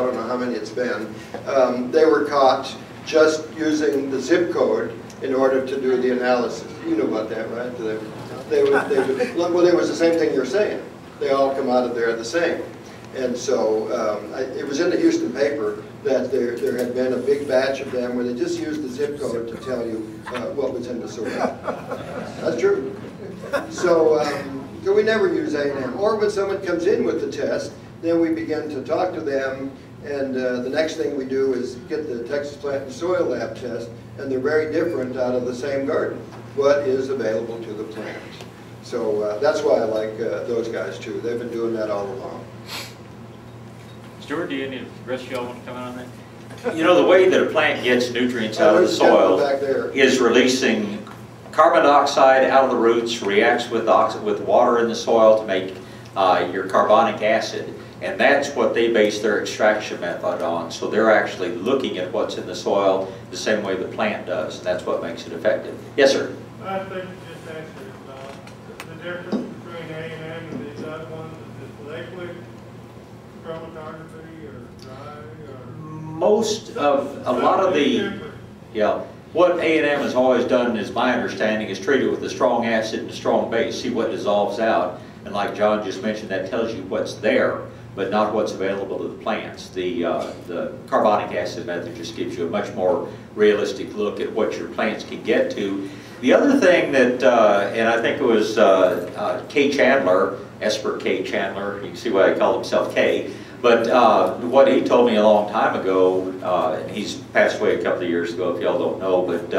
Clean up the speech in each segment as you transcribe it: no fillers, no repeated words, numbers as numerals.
I don't know how many it's been, they were caught just using the zip code in order to do the analysis. You know about that, right? Well, it was the same thing you're saying. They all come out of there the same. And so it was in the Houston paper that there had been a big batch of them where they just used the zip code to tell you what was in the soil. That's true. So, so we never use A&M. Or when someone comes in with the test, then we begin to talk to them, and the next thing we do is get the Texas Plant and Soil Lab test, and they're very different out of the same garden. What is available to the plant? So that's why I like those guys too. They've been doing that all along. Stuart, do you any rest of y'all want to come in on that? You know, the way that a plant gets nutrients out of the soil is releasing carbon dioxide out of the roots, reacts with water in the soil to make your carbonic acid. And that's what they base their extraction method on. So they're actually looking at what's in the soil the same way the plant does. And that's what makes it effective. Yes, sir? I think you just answered the difference between A&M and these other ones. Is it liquid chromatography or dry? Or most of, a lot of the, yeah, what A&M has always done, is my understanding, is treat it with a strong acid and a strong base, see what dissolves out. And like John just mentioned, that tells you what's there, but not what's available to the plants. The carbonic acid method just gives you a much more realistic look at what your plants can get to. The other thing that, and I think it was Kay Chandler, Esper K. Chandler, you can see why he called himself K, but what he told me a long time ago, and he's passed away a couple of years ago if y'all don't know, but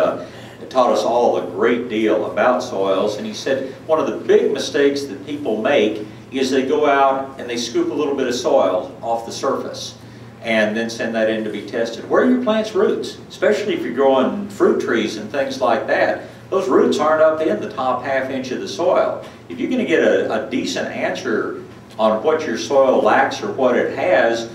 taught us all a great deal about soils, and he said one of the big mistakes that people make is they go out and they scoop a little bit of soil off the surface and then send that in to be tested. Where are your plant's roots? Especially if you're growing fruit trees and things like that. Those roots aren't up in the top ½ inch of the soil. If you're going to get a decent answer on what your soil lacks or what it has,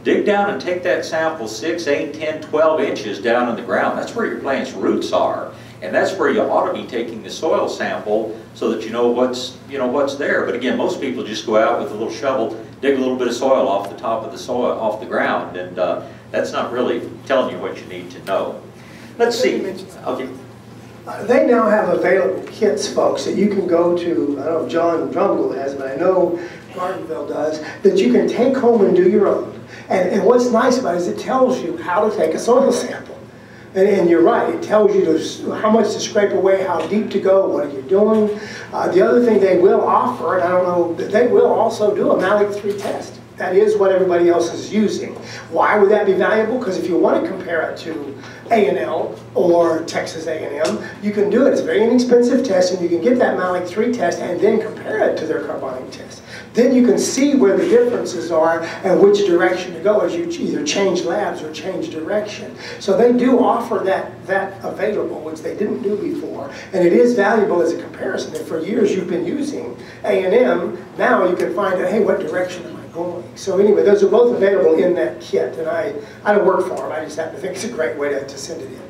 dig down and take that sample 6, 8, 10, 12 inches down in the ground. That's where your plant's roots are. And that's where you ought to be taking the soil sample so that you know what's there. But again, most people just go out with a little shovel, dig a little bit of soil off the top of the soil, off the ground, and that's not really telling you what you need to know. Let's see. Okay. They now have available kits, folks, that you can go to. I don't know if John Drumgold has, but I know Gardenville does, that you can take home and do your own. And what's nice about it is it tells you how to take a soil sample. And you're right, it tells you how much to scrape away, how deep to go, what are you doing. The other thing they will offer, and I don't know, they will also do a Malik 3 test. That is what everybody else is using. Why would that be valuable? Because if you want to compare it to A&L or Texas A&M, you can do it. It's a very inexpensive test, and you can get that Malik 3 test and then compare it to their carbonic test. Then you can see where the differences are and which direction to go as you either change labs or change direction. So they do offer that available, which they didn't do before. And it is valuable as a comparison. If for years you've been using A&M, now you can find out, hey, what direction am I going? So anyway, those are both available in that kit. And I don't work for them. I just happen to think it's a great way to send it in.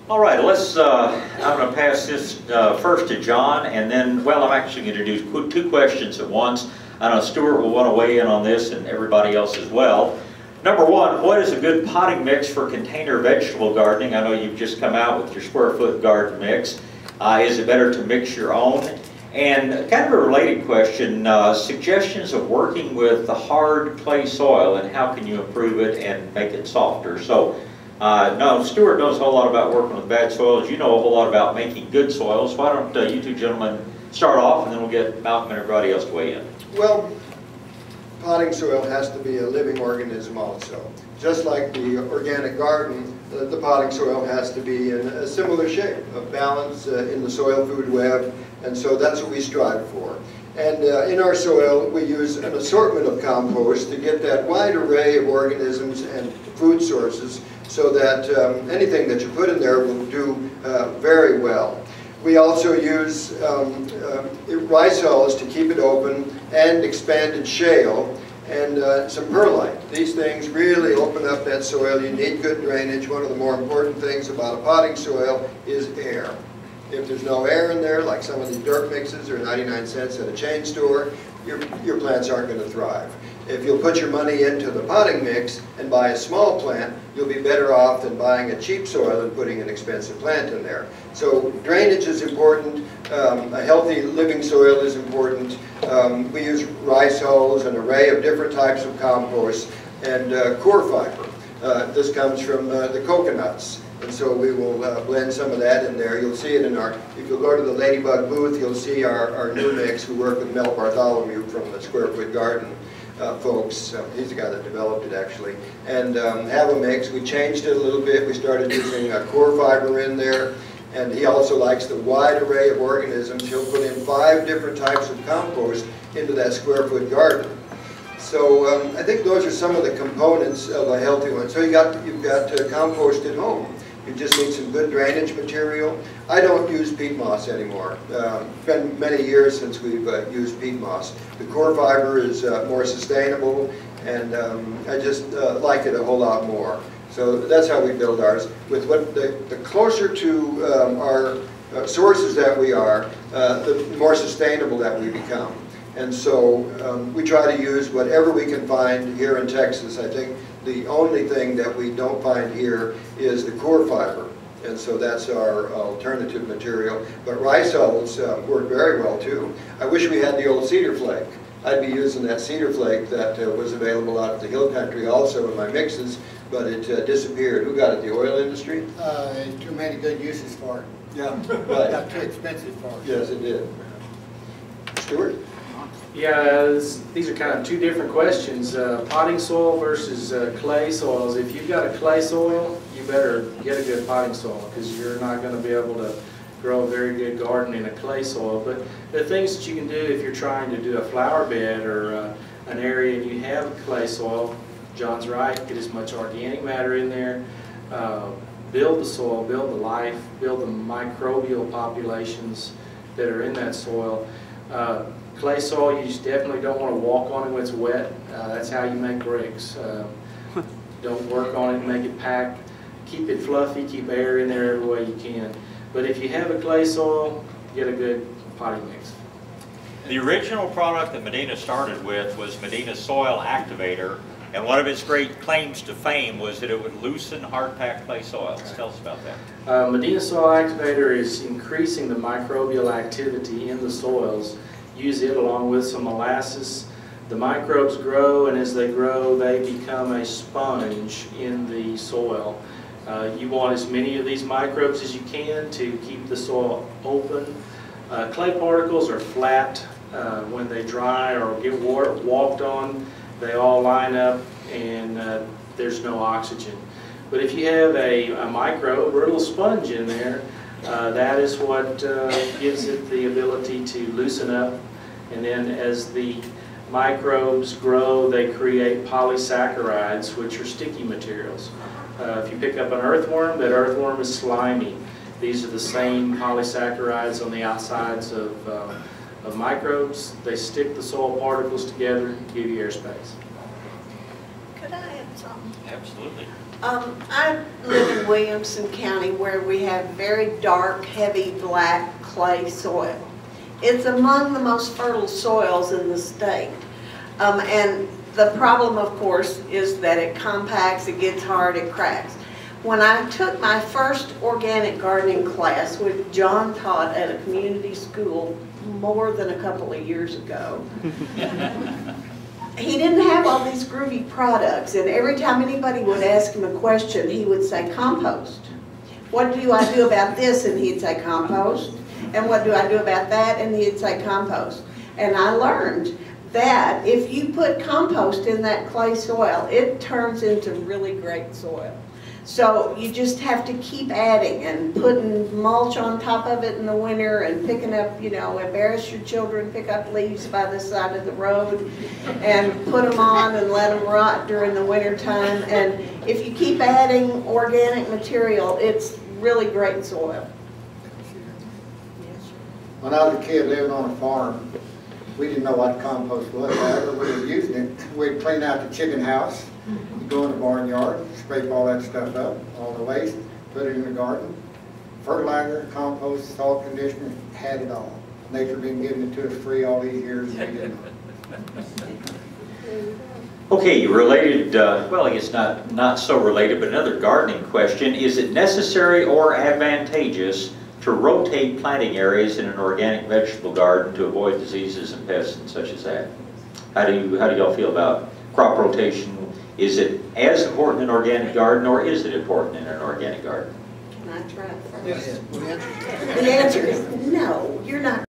All right, let's, I'm going to pass this first to John, and then, well, I'm actually going to do 2 questions at once. I know Stuart will want to weigh in on this, and everybody else as well. Number 1, what is a good potting mix for container vegetable gardening? I know you've just come out with your square foot garden mix. Is it better to mix your own? And kind of a related question, suggestions of working with the hard clay soil, and how can you improve it and make it softer? So, no, Stuart knows a whole lot about working with bad soils. You know a whole lot about making good soils. Why don't you 2 gentlemen start off, and then we'll get Malcolm and everybody else to weigh in. Well, potting soil has to be a living organism also. Just like the organic garden, the potting soil has to be in a similar shape, of balance in the soil food web, and so that's what we strive for. And in our soil, we use an assortment of compost to get that wide array of organisms and food sources, so that anything that you put in there will do very well. We also use rice hulls to keep it open, and expanded shale, and some perlite. These things really open up that soil. You need good drainage. One of the more important things about a potting soil is air. If there's no air in there, like some of these dirt mixes are 99 cents at a chain store, your plants aren't going to thrive. if you'll put your money into the potting mix and buy a small plant, you'll be better off than buying a cheap soil and putting an expensive plant in there. So drainage is important, a healthy living soil is important. We use rice hulls, an array of different types of compost, and core fiber. This comes from the coconuts. And so we will blend some of that in there. You'll see it in our, if you go to the Ladybug booth, you'll see our new mix. We work with Mel Bartholomew from the Square Foot Garden folks. He's the guy that developed it actually. And have a mix. We changed it a little bit. We started using core fiber in there. And he also likes the wide array of organisms. He'll put in 5 different types of compost into that Square Foot Garden. So I think those are some of the components of a healthy one. So you've got compost at home. You just need some good drainage material. I don't use peat moss anymore. It's been many years since we've used peat moss. The core fiber is more sustainable, and I just like it a whole lot more. So that's how we build ours. With what the closer to our sources that we are, the more sustainable that we become. And so we try to use whatever we can find here in Texas. I think the only thing that we don't find here is the core fiber. And so that's our alternative material. But rice hulls work very well too. I wish we had the old cedar flake. I'd be using that cedar flake that was available out of the hill country also in my mixes, but it disappeared. Who got it? The oil industry? Too many good uses for it. Yeah, right. Got too expensive for it. Yes, it did. Stuart? Yeah, these are kind of two different questions. Potting soil versus clay soils. If you've got a clay soil, you better get a good potting soil because you're not going to be able to grow a very good garden in a clay soil. But the things that you can do if you're trying to do a flower bed or an area and you have clay soil, John's right, get as much organic matter in there. Build the soil, build the life, build the microbial populations that are in that soil. Clay soil, you just definitely don't want to walk on it when it's wet. That's how you make bricks. Don't work on it and make it packed. Keep it fluffy, keep air in there every way you can. But if you have a clay soil, get a good potting mix. The original product that Medina started with was Medina Soil Activator, and one of its great claims to fame was that it would loosen hard-packed clay soils. Tell us about that. Medina Soil Activator is increasing the microbial activity in the soils. Use it along with some molasses. The microbes grow, and as they grow, they become a sponge in the soil. You want as many of these microbes as you can to keep the soil open. Clay particles are flat when they dry or get walked on. They all line up, and there's no oxygen. But if you have a microbe or a little sponge in there, that is what gives it the ability to loosen up. And then as the microbes grow, they create polysaccharides, which are sticky materials. If you pick up an earthworm, that earthworm is slimy. These are the same polysaccharides on the outsides of microbes. They stick the soil particles together and give you airspace. Could I add something? Absolutely. I live in Williamson County where we have very dark, heavy, black clay soil. It's among the most fertile soils in the state. And the problem, of course, is that it compacts, it gets hard, it cracks. When I took my first organic gardening class, which John taught at a community school more than a couple of years ago, he didn't have all these groovy products, and every time anybody would ask him a question, he would say compost. What do I do about this? And he'd say compost. And what do I do about that? And he'd say compost. And I learned that if you put compost in that clay soil, it turns into really great soil. So you just have to keep adding and putting mulch on top of it in the winter and picking up, you know, embarrass your children, pick up leaves by the side of the road and put them on and let them rot during the winter time. And if you keep adding organic material, it's really great soil. When I was a kid living on a farm, we didn't know what compost was. However, we were using it. We'd clean out the chicken house, go in the barnyard, scrape all that stuff up, all the waste, put it in the garden. Fertilizer, compost, salt conditioner, had it all. Nature been giving it to us free all these years, and we didn't know. Okay, related, well, I guess not so related, but another gardening question. Is it necessary or advantageous to rotate planting areas in an organic vegetable garden to avoid diseases and pests and such as that? How do y'all feel about crop rotation? Is it as important in an organic garden, or is it important in an organic garden? Can I try it first? The answer is no, you're not